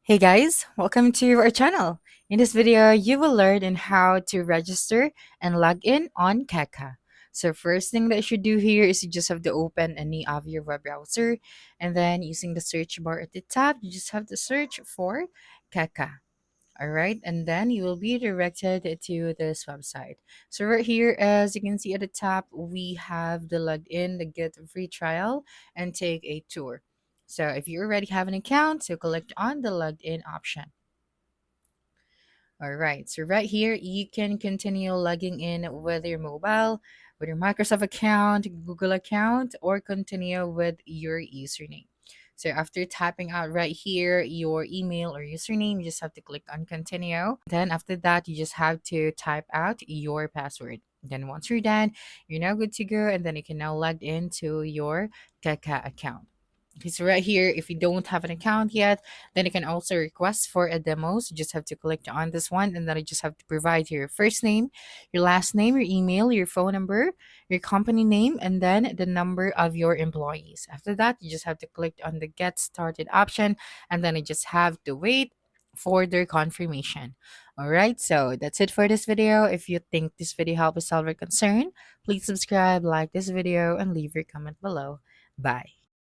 Hey guys, welcome to our channel. In this video, you will learn on how to register and log in on Keka. So first thing that you should do here is you just have to open any of your web browser, and then using the search bar at the top, you just have to search for Keka. All right, and then you will be directed to this website. So right here, as you can see at the top, we have the login, the get a free trial, and take a tour. So if you already have an account, so click on the logged in option. All right, so right here, you can continue logging in with your mobile, with your Microsoft account, Google account, or continue with your username. So after typing out right here your email or username, you just have to click on continue. Then after that, you just have to type out your password. Then once you're done, you're now good to go, and then you can now log into your Keka account. Okay, so right here, if you don't have an account yet, then you can also request for a demo. So you just have to click on this one, and then you just have to provide your first name, your last name, your email, your phone number, your company name, and then the number of your employees. After that, you just have to click on the get started option, and then you just have to wait for their confirmation. All right, so that's it for this video. If you think this video helped you solve your concern, please subscribe, like this video, and leave your comment below. Bye.